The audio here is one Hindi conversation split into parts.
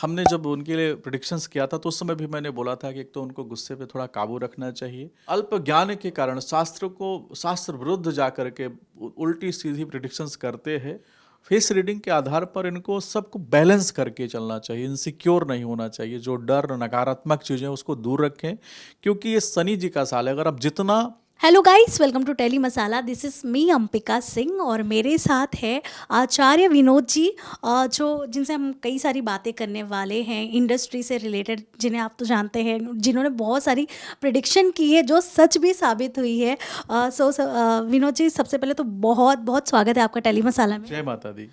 हमने जब उनके लिए प्रिडिक्शंस किया था तो उस समय भी मैंने बोला था कि एक तो उनको गुस्से पे थोड़ा काबू रखना चाहिए। अल्प ज्ञान के कारण शास्त्र विरुद्ध जा कर के उल्टी सीधी प्रिडिक्शंस करते हैं। फेस रीडिंग के आधार पर इनको सबको बैलेंस करके चलना चाहिए, इनसिक्योर नहीं होना चाहिए। जो डर नकारात्मक चीज़ें उसको दूर रखें, क्योंकि ये शनि जी का साल है। अगर आप जितना hello guys, welcome to Tele Masala. This is me Ambika Singh और मेरे साथ है आचार्य विनोद जी, जो जिनसे हम कई सारी बातें करने वाले हैं इंडस्ट्री से रिलेटेड, जिन्हें आप तो जानते हैं, जिन्होंने बहुत सारी प्रिडिक्शन की है जो सच भी साबित हुई है। विनोद जी, सबसे पहले तो बहुत बहुत स्वागत है आपका टेली मसाला में। जय माता दी।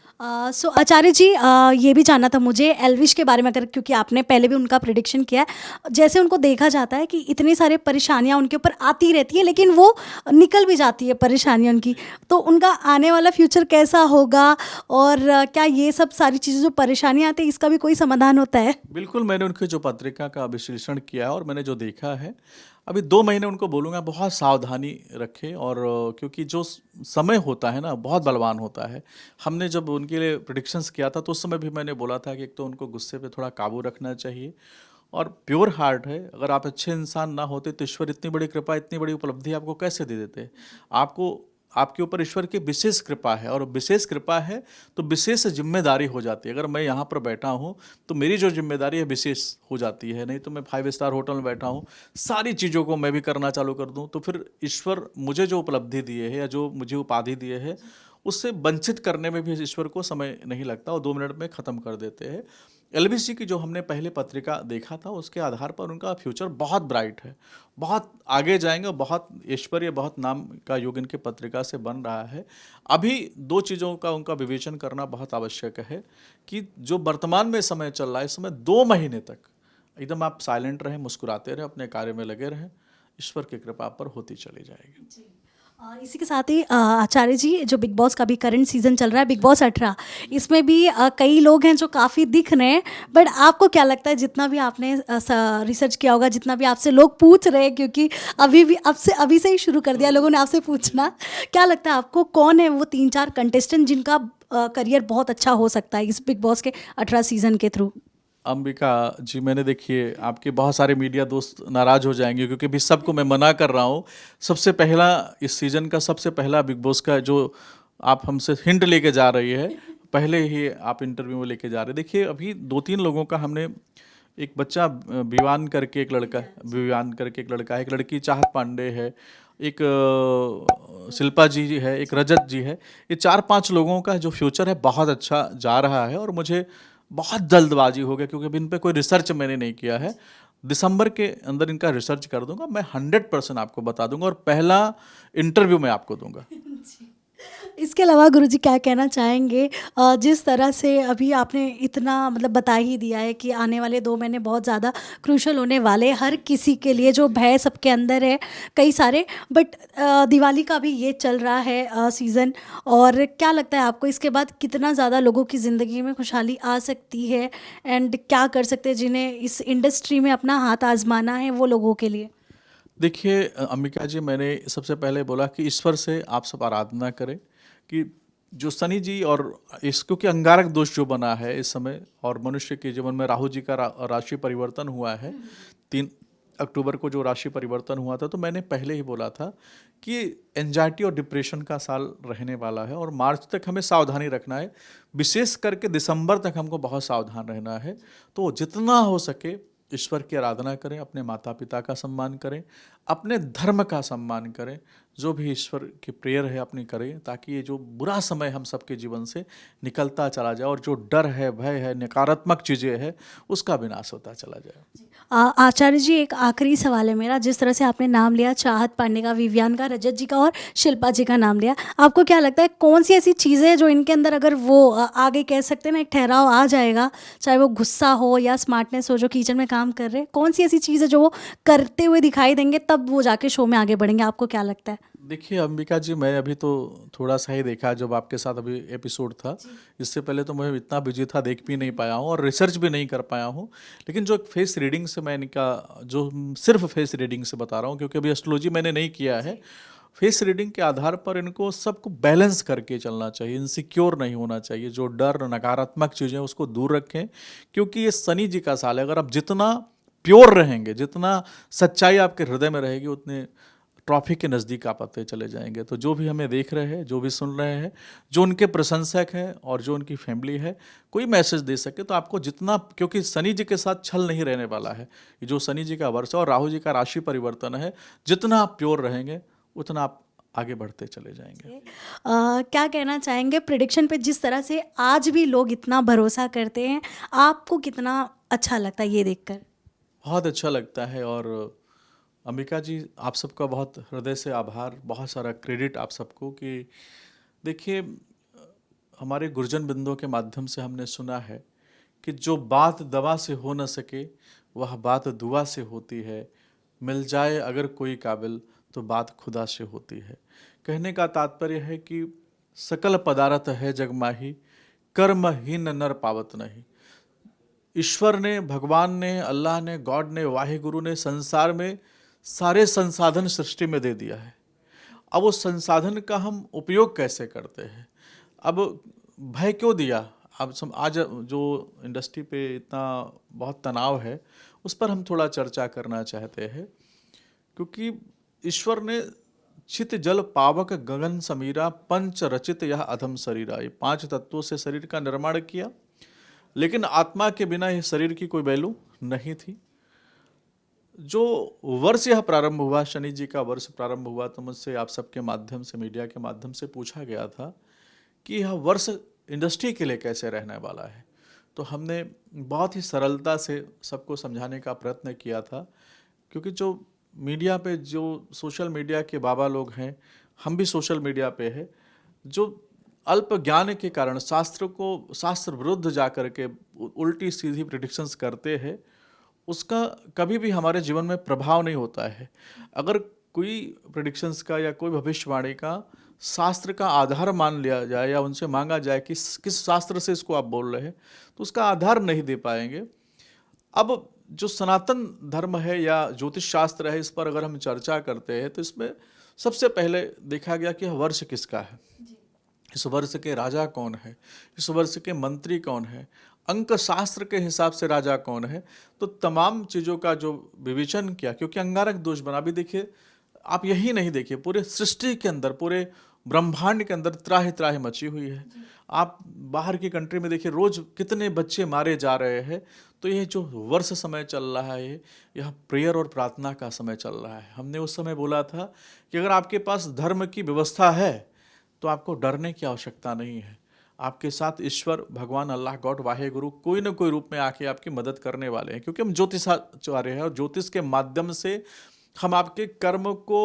आचार्य जी, ये भी जानना था मुझे एल्विश के बारे में, अगर क्योंकि आपने पहले भी उनका प्रिडिक्शन किया है। जैसे उनको देखा जाता है कि इतनी सारी परेशानियां उनके ऊपर आती रहती है, लेकिन वो निकल भी जाती है परेशानियां उनकी। तो उनका आने वाला फ्यूचर कैसा होगा, और क्या ये सब सारी चीज़ें जो परेशानियां आती है इसका भी कोई समाधान होता है? बिल्कुल, मैंने उनकी जो पत्रिका का विश्लेषण किया है और मैंने जो देखा है, अभी 2 महीने उनको बोलूँगा बहुत सावधानी रखें। और क्योंकि जो समय होता है ना, बहुत बलवान होता है। हमने जब उनके लिए प्रिडिक्शंस किया था तो उस समय भी मैंने बोला था कि एक तो उनको गुस्से पे थोड़ा काबू रखना चाहिए और प्योर हार्ट है। अगर आप अच्छे इंसान ना होते तो ईश्वर इतनी बड़ी कृपा, इतनी बड़ी उपलब्धि आपको कैसे दे देते? आपको आपके ऊपर ईश्वर की विशेष कृपा है, और विशेष कृपा है तो विशेष जिम्मेदारी हो जाती है। अगर मैं यहाँ पर बैठा हूँ तो मेरी जो जिम्मेदारी है विशेष हो जाती है। नहीं तो मैं 5 स्टार होटल में बैठा हूँ, सारी चीज़ों को मैं भी करना चालू कर दूँ तो फिर ईश्वर मुझे जो उपलब्धि दिए है या जो मुझे उपाधि दिए है उससे वंचित करने में भी ईश्वर को समय नहीं लगता और 2 मिनट में ख़त्म कर देते हैं। एलबीसी की जो हमने पहले पत्रिका देखा था उसके आधार पर उनका फ्यूचर बहुत ब्राइट है, बहुत आगे जाएंगे, बहुत ऐश्वर्य, बहुत नाम का युग इनके पत्रिका से बन रहा है। अभी 2 चीज़ों का उनका विवेचन करना बहुत आवश्यक है कि जो वर्तमान में समय चल रहा है, इस समय 2 महीने तक एकदम आप साइलेंट रहें, मुस्कुराते रहें, अपने कार्य में लगे रहें, ईश्वर की कृपा पर होती चली जाएगी। इसी के साथ ही आचार्य जी, जो बिग बॉस का भी करंट सीजन चल रहा है, बिग बॉस 18, इसमें भी कई लोग हैं जो काफ़ी दिख रहे हैं। बट आपको क्या लगता है, जितना भी आपने रिसर्च किया होगा, जितना भी आपसे लोग पूछ रहे हैं, क्योंकि अभी भी अभी से ही शुरू कर दिया लोगों ने आपसे पूछना, क्या लगता है आपको कौन है वो 3-4 कंटेस्टेंट जिनका करियर बहुत अच्छा हो सकता है इस बिग बॉस के 18 सीजन के थ्रू? अंबिका जी, मैंने देखिए आपके बहुत सारे मीडिया दोस्त नाराज हो जाएंगे क्योंकि अभी सबको मैं मना कर रहा हूँ। सबसे पहला इस सीजन का सबसे पहला बिग बॉस का जो आप हमसे हिंट लेके जा रही है, पहले ही आप इंटरव्यू में लेके जा रहे हैं। देखिए अभी 2-3 लोगों का हमने, एक बच्चा विवान करके एक लड़का है, एक लड़की चाहत पांडे है, एक शिल्पा जी है, एक रजत जी है। ये 4-5 लोगों का जो फ्यूचर है बहुत अच्छा जा रहा है और मुझे बहुत जल्दबाजी हो गया क्योंकि अभी इन पे कोई रिसर्च मैंने नहीं किया है। दिसंबर के अंदर इनका रिसर्च कर दूंगा, मैं 100% आपको बता दूंगा और पहला इंटरव्यू मैं आपको दूंगा। इसके अलावा गुरुजी क्या कहना चाहेंगे, जिस तरह से अभी आपने इतना मतलब बता ही दिया है कि आने वाले 2 महीने बहुत ज़्यादा क्रूशल होने वाले हैं हर किसी के लिए, जो भय सबके अंदर है कई सारे। बट दिवाली का भी ये चल रहा है सीज़न, और क्या लगता है आपको इसके बाद कितना ज़्यादा लोगों की ज़िंदगी में खुशहाली आ सकती है, एंड क्या कर सकते हैं जिन्हें इस इंडस्ट्री में अपना हाथ आजमाना है वो लोगों के लिए? देखिए अंबिका जी, मैंने सबसे पहले बोला कि ईश्वर से आप सब आराधना करें कि जो शनि जी और इस, क्योंकि अंगारक दोष जो बना है इस समय और मनुष्य के जीवन में राहु जी का राशि परिवर्तन हुआ है 3 अक्टूबर को जो राशि परिवर्तन हुआ था, तो मैंने पहले ही बोला था कि एंजाइटी और डिप्रेशन का साल रहने वाला है और मार्च तक हमें सावधानी रखना है। विशेष करके दिसंबर तक हमको बहुत सावधान रहना है। तो जितना हो सके ईश्वर की आराधना करें, अपने माता पिता का सम्मान करें, अपने धर्म का सम्मान करें, जो भी ईश्वर की प्रेयर है अपनी करें, ताकि ये जो बुरा समय हम सबके जीवन से निकलता चला जाए और जो डर है, भय है, नकारात्मक चीज़ें हैं, उसका विनाश होता चला जाए। आचार्य जी, एक आखिरी सवाल है मेरा। जिस तरह से आपने नाम लिया चाहत पांडे का, विवियान का, रजत जी का और शिल्पा जी का नाम लिया, आपको क्या लगता है कौन सी ऐसी चीज़ें हैं जो इनके अंदर, अगर वो आगे कह सकते हैं ना, एक ठहराव आ जाएगा, चाहे वो गुस्सा हो या स्मार्टनेस हो, जो किचन में काम कर रहे हैं, कौन सी ऐसी चीज़ है जो वो करते हुए दिखाई देंगे तब वो जाके शो में आगे बढ़ेंगे? आपको क्या लगता है? देखिए अंबिका जी, मैं अभी तो थोड़ा सा ही देखा जब आपके साथ अभी एपिसोड था। इससे पहले तो मैं इतना बिजी था, देख भी नहीं पाया हूँ और रिसर्च भी नहीं कर पाया हूँ। लेकिन जो एक फेस रीडिंग से मैं इनका, जो सिर्फ फेस रीडिंग से बता रहा हूँ क्योंकि अभी एस्ट्रोलॉजी मैंने नहीं किया है, फेस रीडिंग के आधार पर इनको सबको बैलेंस करके चलना चाहिए, इनसिक्योर नहीं होना चाहिए, जो डर नकारात्मक चीज़ें उसको दूर रखें, क्योंकि ये शनि जी का साल है। अगर आप जितना प्योर रहेंगे, जितना सच्चाई आपके हृदय में रहेगी, उतने ट्रॉफी के नज़दीक आप आते चले जाएंगे। तो जो भी हमें देख रहे हैं, जो भी सुन रहे हैं, जो उनके प्रशंसक हैं और जो उनकी फैमिली है, कोई मैसेज दे सके तो आपको जितना, क्योंकि शनि जी के साथ छल नहीं रहने वाला है, ये जो शनि जी का वर्ष है और राहु जी का राशि परिवर्तन है, जितना आप प्योर रहेंगे उतना आप आगे बढ़ते चले जाएंगे। क्या कहना चाहेंगे प्रिडिक्शन पे, जिस तरह से आज भी लोग इतना भरोसा करते हैं, आपको कितना अच्छा लगता है ये देखकर? बहुत अच्छा लगता है। और अंबिका जी, आप सबका बहुत हृदय से आभार, बहुत सारा क्रेडिट आप सबको कि देखिए, हमारे गुरुजन बिंदुओं के माध्यम से हमने सुना है कि जो बात दवा से हो न सके वह बात दुआ से होती है, मिल जाए अगर कोई काबिल तो बात खुदा से होती है। कहने का तात्पर्य है कि सकल पदार्थ है जग माही, कर्महीन नर पावत नहीं। ईश्वर ने, भगवान ने, अल्लाह ने, गॉड ने, वाहिगुरु ने संसार में सारे संसाधन सृष्टि में दे दिया है। अब उस संसाधन का हम उपयोग कैसे करते हैं? अब भय क्यों दिया? अब आज जो इंडस्ट्री पे इतना बहुत तनाव है, उस पर हम थोड़ा चर्चा करना चाहते हैं, क्योंकि ईश्वर ने चित जल पावक गगन समीरा, पंच रचित यह अधम शरीरा, ये 5 तत्वों से शरीर का निर्माण किया, लेकिन आत्मा के बिना यह शरीर की कोई वैल्यू नहीं थी। जो वर्ष यह प्रारंभ हुआ, शनि जी का वर्ष प्रारंभ हुआ, तो मुझसे आप सबके माध्यम से, मीडिया के माध्यम से पूछा गया था कि यह वर्ष इंडस्ट्री के लिए कैसे रहने वाला है। तो हमने बहुत ही सरलता से सबको समझाने का प्रयत्न किया था, क्योंकि जो मीडिया पे, जो सोशल मीडिया के बाबा लोग हैं, हम भी सोशल मीडिया पे है, जो अल्प ज्ञान के कारण शास्त्र विरुद्ध जा कर के उल्टी सीधी प्रिडिक्शंस करते हैं, उसका कभी भी हमारे जीवन में प्रभाव नहीं होता है। अगर कोई प्रिडिक्शंस का या कोई भविष्यवाणी का शास्त्र का आधार मान लिया जाए या उनसे मांगा जाए कि किस शास्त्र से इसको आप बोल रहे हैं, तो उसका आधार नहीं दे पाएंगे। अब जो सनातन धर्म है या ज्योतिष शास्त्र है, इस पर अगर हम चर्चा करते हैं तो इसमें सबसे पहले देखा गया कि यह वर्ष किसका है, इस वर्ष के राजा कौन है, इस वर्ष के मंत्री कौन है, अंक शास्त्र के हिसाब से राजा कौन है। तो तमाम चीज़ों का जो विवेचन किया, क्योंकि अंगारक दोष बना, भी देखिए, आप यही नहीं देखिए, पूरे सृष्टि के अंदर, पूरे ब्रह्मांड के अंदर त्राहि त्राहि मची हुई है। आप बाहर की कंट्री में देखिए, रोज कितने बच्चे मारे जा रहे हैं। तो ये जो वर्ष समय चल रहा है, यह प्रेयर और प्रार्थना का समय चल रहा है। हमने उस समय बोला था कि अगर आपके पास धर्म की व्यवस्था है तो आपको डरने की आवश्यकता नहीं है। आपके साथ ईश्वर, भगवान, अल्लाह, गॉड, वाहे गुरु कोई न कोई रूप में आके आपकी मदद करने वाले हैं, क्योंकि हम ज्योतिषाचार्य हैं और ज्योतिष के माध्यम से हम आपके कर्म को,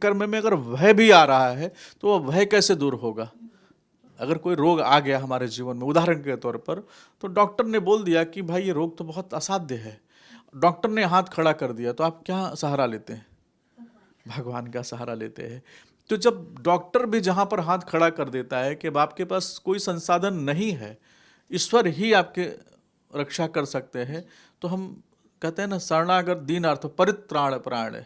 कर्म में अगर भय भी आ रहा है तो वह भय कैसे दूर होगा। अगर कोई रोग आ गया हमारे जीवन में, उदाहरण के तौर पर, तो डॉक्टर ने बोल दिया कि भाई ये रोग तो बहुत असाध्य है, डॉक्टर ने हाथ खड़ा कर दिया, तो आप क्या सहारा लेते हैं? भगवान का सहारा लेते हैं। तो जब डॉक्टर भी जहाँ पर हाथ खड़ा कर देता है कि अब आपके पास कोई संसाधन नहीं है, ईश्वर ही आपके रक्षा कर सकते हैं, तो हम कहते हैं ना, शरणागत दीनार्थ परित्राण प्राण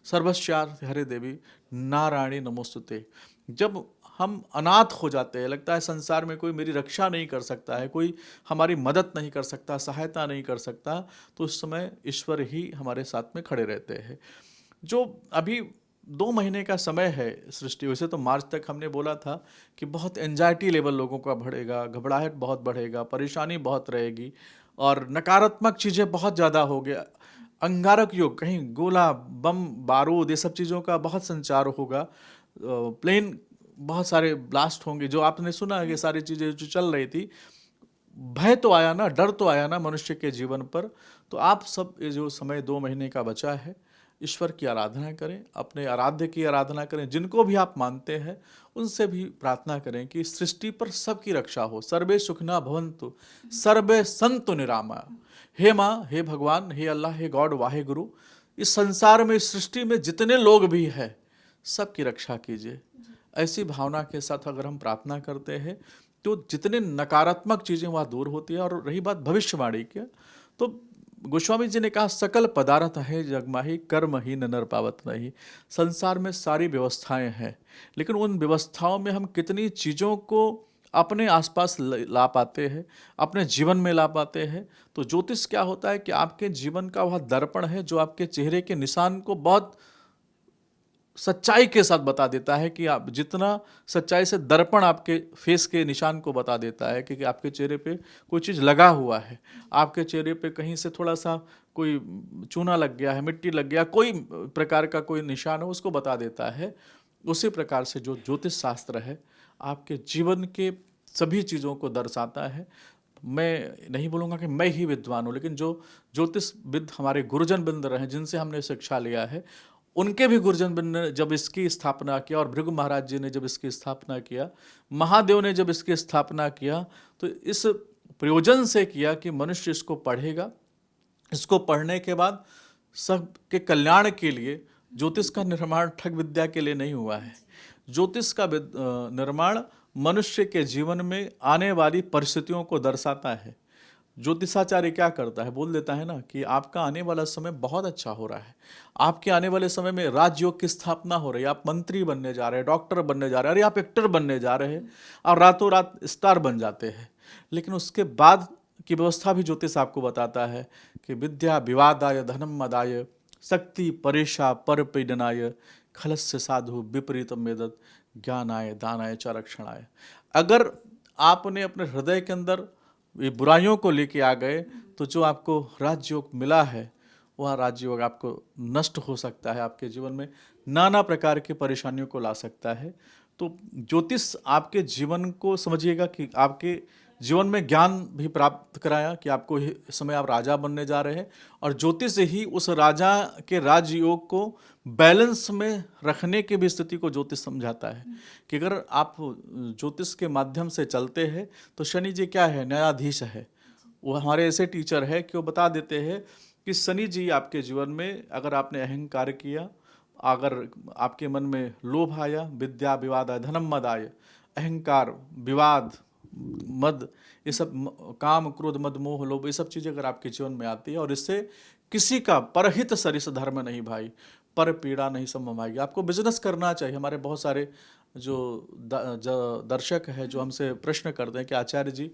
सर्वस्यार्थ हरे देवी नारायणी नमोस्तुते। जब हम अनाथ हो जाते हैं, लगता है संसार में कोई मेरी रक्षा नहीं कर सकता है, कोई हमारी मदद नहीं कर सकता, सहायता नहीं कर सकता, तो उस समय ईश्वर ही हमारे साथ में खड़े रहते हैं। जो अभी 2 महीने का समय है सृष्टि, वैसे तो मार्च तक हमने बोला था कि बहुत एंजाइटी लेवल लोगों का बढ़ेगा, घबराहट बहुत बढ़ेगा, परेशानी बहुत रहेगी और नकारात्मक चीज़ें बहुत ज़्यादा हो गया। अंगारक युग, कहीं गोला, बम, बारूद, ये सब चीज़ों का बहुत संचार होगा, प्लेन बहुत सारे ब्लास्ट होंगे, जो आपने सुना है, ये सारी चीज़ें जो चल रही थी। भय तो आया ना, डर तो आया ना मनुष्य के जीवन पर। तो आप सब ये जो समय 2 महीने का बचा है, ईश्वर की आराधना करें, अपने आराध्य की आराधना करें, जिनको भी आप मानते हैं उनसे भी प्रार्थना करें कि सृष्टि पर सबकी रक्षा हो। सर्वे सुखना भवन्तु, सर्वे सन्तु निरामया। हे माँ, हे भगवान, हे अल्लाह, हे गॉड, वाहे गुरु, इस संसार में, इस सृष्टि में जितने लोग भी हैं, सबकी रक्षा कीजिए। ऐसी भावना के साथ अगर हम प्रार्थना करते हैं तो जितने नकारात्मक चीज़ें वहाँ दूर होती है। और रही बात भविष्यवाणी की, तो गोस्वामी जी ने कहा सकल पदार्थ है जगमाही कर्म ही न नर पावत नहीं। संसार में सारी व्यवस्थाएं हैं, लेकिन उन व्यवस्थाओं में हम कितनी चीज़ों को अपने आसपास ला पाते हैं, अपने जीवन में ला पाते हैं। तो ज्योतिष क्या होता है कि आपके जीवन का वह दर्पण है जो आपके चेहरे के निशान को बहुत सच्चाई के साथ बता देता है कि आप जितना सच्चाई से दर्पण आपके फेस के निशान को बता देता है कि आपके चेहरे पे कोई चीज़ लगा हुआ है, आपके चेहरे पे कहीं से थोड़ा सा कोई चूना लग गया है, मिट्टी लग गया, कोई प्रकार का कोई निशान है, उसको बता देता है। उसी प्रकार से जो ज्योतिष शास्त्र है आपके जीवन के सभी चीज़ों को दर्शाता है। मैं नहीं बोलूँगा कि मैं ही विद्वान हूँ, लेकिन जो ज्योतिषविद हमारे गुरुजन बिंद रहे जिनसे हमने शिक्षा लिया है, उनके भी गुरुजन बिंद ने जब इसकी स्थापना किया और भृगु महाराज जी ने जब इसकी स्थापना किया, महादेव ने जब इसकी स्थापना किया, तो इस प्रयोजन से किया कि मनुष्य इसको पढ़ेगा, इसको पढ़ने के बाद सबके कल्याण के लिए। ज्योतिष का निर्माण ठग विद्या के लिए नहीं हुआ है। ज्योतिष का निर्माण मनुष्य के जीवन में आने वाली परिस्थितियों को दर्शाता है। ज्योतिषाचार्य क्या करता है, बोल देता है ना कि आपका आने वाला समय बहुत अच्छा हो रहा है, आपके आने वाले समय में राजयोग की स्थापना हो रही है, आप मंत्री बनने जा रहे हैं, डॉक्टर बनने जा रहे हैं, अरे आप एक्टर बनने जा रहे हैं और रातों रात स्टार बन जाते हैं। लेकिन उसके बाद की व्यवस्था भी ज्योतिष आपको बताता है कि विद्या विवादाय धनम मदाय शक्ति परेशा पर पीडनाय खलस्य साधु विपरीतम वेदत ज्ञानाय दानाय च रक्षणाय। अगर आपने अपने हृदय के अंदर ये बुराइयों को लेके आ गए तो जो आपको राजयोग मिला है वह राजयोग आपको नष्ट हो सकता है, आपके जीवन में नाना प्रकार की परेशानियों को ला सकता है। तो ज्योतिष आपके जीवन को समझिएगा कि आपके जीवन में ज्ञान भी प्राप्त कराया कि आपको इस समय आप राजा बनने जा रहे हैं, और ज्योतिष ही उस राजा के राजयोग को बैलेंस में रखने की भी स्थिति को ज्योतिष समझाता है कि अगर आप ज्योतिष के माध्यम से चलते हैं तो शनि जी क्या है, न्यायाधीश है। वो हमारे ऐसे टीचर है कि वो बता देते हैं कि शनि जी आपके जीवन में अगर आपने अहंकार किया, अगर आपके मन में लोभ आया, विद्या विवाद आय धनम मद आय, अहंकार विवाद मद, ये सब काम क्रोध मद मोह लोभ, ये सब चीज़ें अगर आपके जीवन में आती है और इससे किसी का परहित सरिस धर्म नहीं भाई, पर पीड़ा नहीं संभवाएगी। आपको बिजनेस करना चाहिए। हमारे बहुत सारे जो दर्शक है जो हमसे प्रश्न करते हैं कि आचार्य जी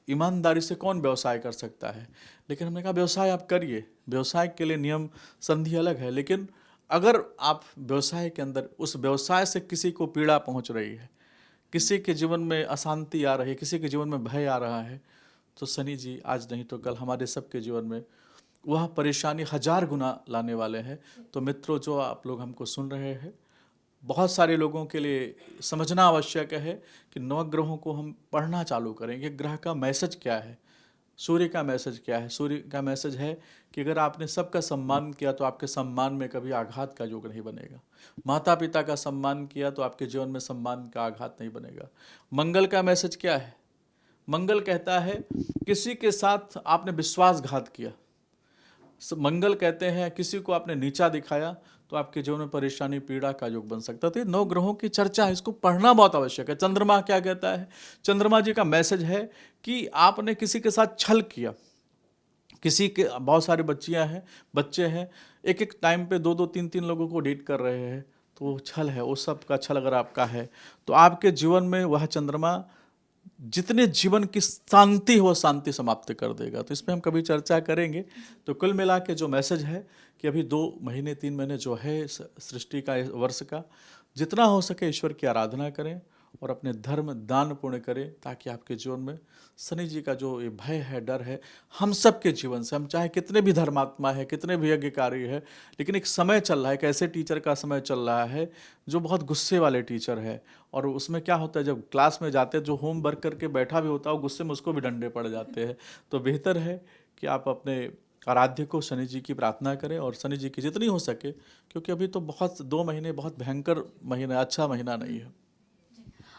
ईमानदारी से कौन व्यवसाय कर सकता है, लेकिन हमने कहा व्यवसाय आप करिए, व्यवसाय के लिए नियम संधि अलग है, लेकिन अगर आप व्यवसाय के अंदर उस व्यवसाय से किसी को पीड़ा पहुंच रही है, किसी के जीवन में अशांति आ रही है, किसी के जीवन में भय आ रहा है, तो शनि जी आज नहीं तो कल हमारे सबके जीवन में वह परेशानी 1000 गुना लाने वाले हैं। तो मित्रों, जो आप लोग हमको सुन रहे हैं, बहुत सारे लोगों के लिए समझना आवश्यक है कि नवग्रहों को हम पढ़ना चालू करेंगे। ग्रह का मैसेज क्या है, सूर्य का मैसेज क्या है। सूर्य का मैसेज है कि अगर आपने सबका सम्मान किया तो आपके सम्मान में कभी आघात का योग नहीं बनेगा। माता पिता का सम्मान किया तो आपके जीवन में सम्मान का आघात नहीं बनेगा। मंगल का मैसेज क्या है, मंगल कहता है किसी के साथ आपने विश्वासघात किया। मंगल कहते हैं किसी को आपने नीचा दिखाया तो आपके जीवन में परेशानी पीड़ा का योग बन सकता है। तो ये 9 ग्रहों की चर्चा है, इसको पढ़ना बहुत आवश्यक है। चंद्रमा क्या कहता है, चंद्रमा जी का मैसेज है कि आपने किसी के साथ छल किया। किसी के बहुत सारे बच्चे हैं एक एक टाइम पे 2-2 3-3 लोगों को डेट कर रहे हैं, तो वो छल है। उस सब का छल अगर आपका है तो आपके जीवन में वह चंद्रमा जितने जीवन की शांति हो शांति समाप्त कर देगा। तो इस पर हम कभी चर्चा करेंगे। तो कुल मिला के जो मैसेज है कि अभी 2 महीने 3 महीने जो है सृष्टि का वर्ष का, जितना हो सके ईश्वर की आराधना करें और अपने धर्म दान पुण्य करें, ताकि आपके जीवन में शनि जी का जो ये भय है, डर है, हम सब के जीवन से, हम चाहे कितने भी धर्मात्मा है, कितने भी यज्ञकारी है, लेकिन एक समय चल रहा है, एक ऐसे टीचर का समय चल रहा है जो बहुत गुस्से वाले टीचर है। और उसमें क्या होता है, जब क्लास में जाते हैं जो होमवर्क करके बैठा भी होता है वो गुस्से में उसको भी डंडे पड़ जाते हैं। तो बेहतर है कि आप अपने आराध्य को शनि जी की प्रार्थना करें और शनि जी की जितनी हो सके, क्योंकि अभी तो 2 महीने बहुत भयंकर महीना, अच्छा महीना नहीं है।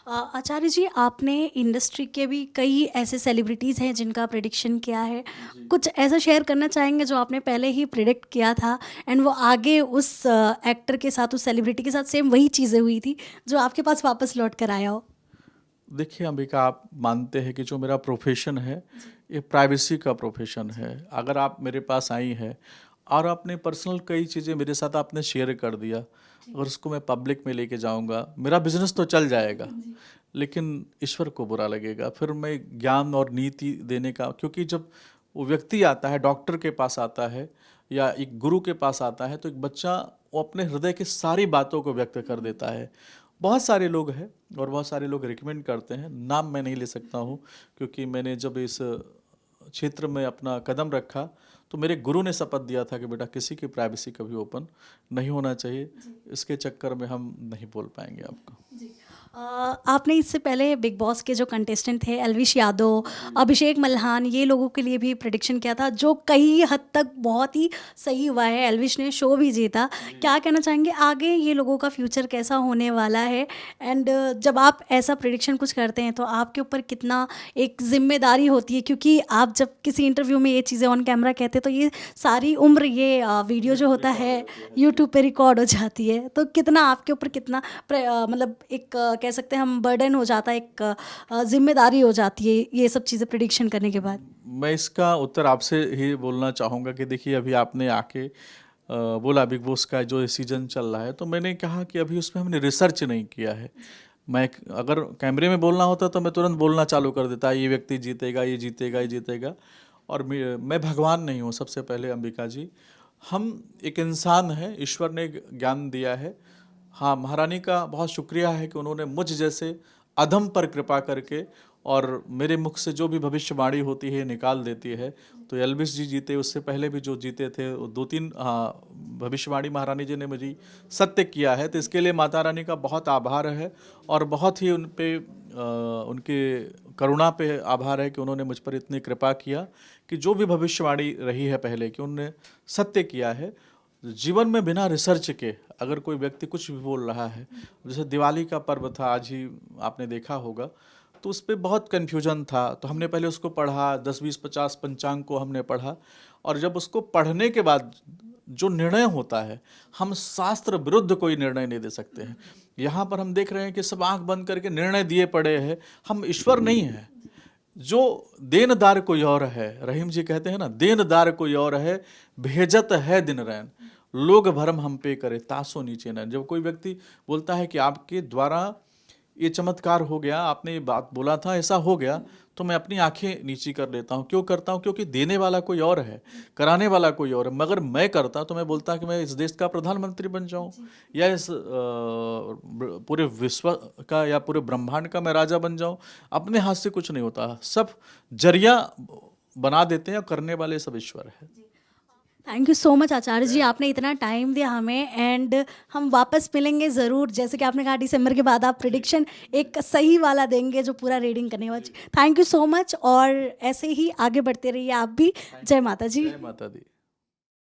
आचार्य जी, आपने इंडस्ट्री के भी कई ऐसे सेलिब्रिटीज़ हैं जिनका प्रेडिक्शन किया है, कुछ ऐसा शेयर करना चाहेंगे जो आपने पहले ही प्रेडिक्ट किया था एंड वो आगे उस एक्टर के साथ, उस सेलिब्रिटी के साथ सेम वही चीज़ें हुई थी जो आपके पास वापस लौट कर आया हो? देखिए अंबिका, आप मानते हैं कि जो मेरा प्रोफेशन है ये प्राइवेसी का प्रोफेशन है। अगर आप मेरे पास आई हैं और आपने पर्सनल कई चीज़ें मेरे साथ आपने शेयर कर दिया, अगर उसको मैं पब्लिक में लेके जाऊंगा, मेरा बिजनेस तो चल जाएगा, लेकिन ईश्वर को बुरा लगेगा। फिर मैं ज्ञान और नीति देने का, क्योंकि जब वो व्यक्ति आता है, डॉक्टर के पास आता है या एक गुरु के पास आता है, तो एक बच्चा वो अपने हृदय की सारी बातों को व्यक्त कर देता है। बहुत सारे लोग हैं और बहुत सारे लोग रिकमेंड करते हैं, नाम मैं नहीं ले सकता हूँ, क्योंकि मैंने जब इस क्षेत्र में अपना कदम रखा तो मेरे गुरु ने शपथ दिया था कि बेटा किसी की प्राइवेसी कभी ओपन नहीं होना चाहिए। इसके चक्कर में हम नहीं बोल पाएंगे आपको। आपने इससे पहले बिग बॉस के जो कंटेस्टेंट थे एल्विश यादव, अभिषेक मल्हान, ये लोगों के लिए भी प्रेडिक्शन किया था जो कई हद तक बहुत ही सही हुआ है। एल्विश ने शो भी जीता। क्या कहना चाहेंगे आगे ये लोगों का फ्यूचर कैसा होने वाला है? एंड जब आप ऐसा प्रेडिक्शन कुछ करते हैं तो आपके ऊपर कितना एक जिम्मेदारी होती है, क्योंकि आप जब किसी इंटरव्यू में ये चीज़ें ऑन कैमरा कहते हैं तो ये सारी उम्र ये वीडियो जो होता है यूट्यूब पे रिकॉर्ड हो जाती है, तो कितना आपके ऊपर कितना मतलब एक कह सकते हैं हम बर्डन हो जाता है, एक जिम्मेदारी हो जाती है ये सब चीज़ें प्रेडिक्शन करने के बाद? मैं इसका उत्तर आपसे ही बोलना चाहूँगा कि देखिए, अभी आपने आके बोला बिग बॉस का जो सीज़न चल रहा है, तो मैंने कहा कि अभी उसमें हमने रिसर्च नहीं किया है। मैं अगर कैमरे में बोलना होता तो मैं तुरंत बोलना चालू कर देता, ये व्यक्ति जीतेगा, ये जीतेगा, ये जीतेगा। और मैं भगवान नहीं हूँ, सबसे पहले अंबिका जी, हम एक इंसान हैं, ईश्वर ने ज्ञान दिया है। हाँ, महारानी का बहुत शुक्रिया है कि उन्होंने मुझ जैसे अधम पर कृपा करके और मेरे मुख से जो भी भविष्यवाणी होती है निकाल देती है। तो एल्विस जी जीते, उससे पहले भी जो जीते थे वो 2-3 भविष्यवाणी महारानी जी ने मुझे सत्य किया है। तो इसके लिए माता रानी का बहुत आभार है और बहुत ही उन पे उनके करुणा पे आभार है कि उन्होंने मुझ पर इतनी कृपा किया कि जो भी भविष्यवाणी रही है पहले की, उन्होंने सत्य किया है। जीवन में बिना रिसर्च के अगर कोई व्यक्ति कुछ भी बोल रहा है, जैसे दिवाली का पर्व था, आज ही आपने देखा होगा, तो उस पर बहुत कन्फ्यूजन था। तो हमने पहले उसको पढ़ा, 10, 20, 50 पंचांग को हमने पढ़ा, और जब उसको पढ़ने के बाद जो निर्णय होता है, हम शास्त्र विरुद्ध कोई निर्णय नहीं दे सकते हैं। यहाँ पर हम देख रहे हैं कि सब आंख बंद करके निर्णय दिए पड़े हैं। हम ईश्वर नहीं हैं। जो देनदार कोई और है, रहीम जी कहते हैं ना, देनदार कोई और है, भेजत है दिन रैन, लोग भरम हम पे करे तासो नीचे न। जब कोई व्यक्ति बोलता है कि आपके द्वारा ये चमत्कार हो गया, आपने ये बात बोला था, ऐसा हो गया, तो मैं अपनी आंखें नीची कर लेता हूँ। क्यों करता हूँ? क्योंकि देने वाला कोई और है, कराने वाला कोई और है। मगर मैं करता तो मैं बोलता कि मैं इस देश का प्रधानमंत्री बन जाऊँ, या इस पूरे विश्व का या पूरे ब्रह्मांड का मैं राजा बन जाऊँ। अपने हाथ से कुछ नहीं होता, सब जरिया बना देते हैं और करने वाले सब ईश्वर है। थैंक यू सो मच आचार्य जी, आपने इतना टाइम दिया हमें। एंड हम वापस मिलेंगे ज़रूर, जैसे कि आपने कहा दिसंबर के बाद आप प्रिडिक्शन एक सही वाला देंगे जो पूरा रीडिंग करने वाला। थैंक यू सो मच, और ऐसे ही आगे बढ़ते रहिए आप भी। जय माता जी। जय माता दी।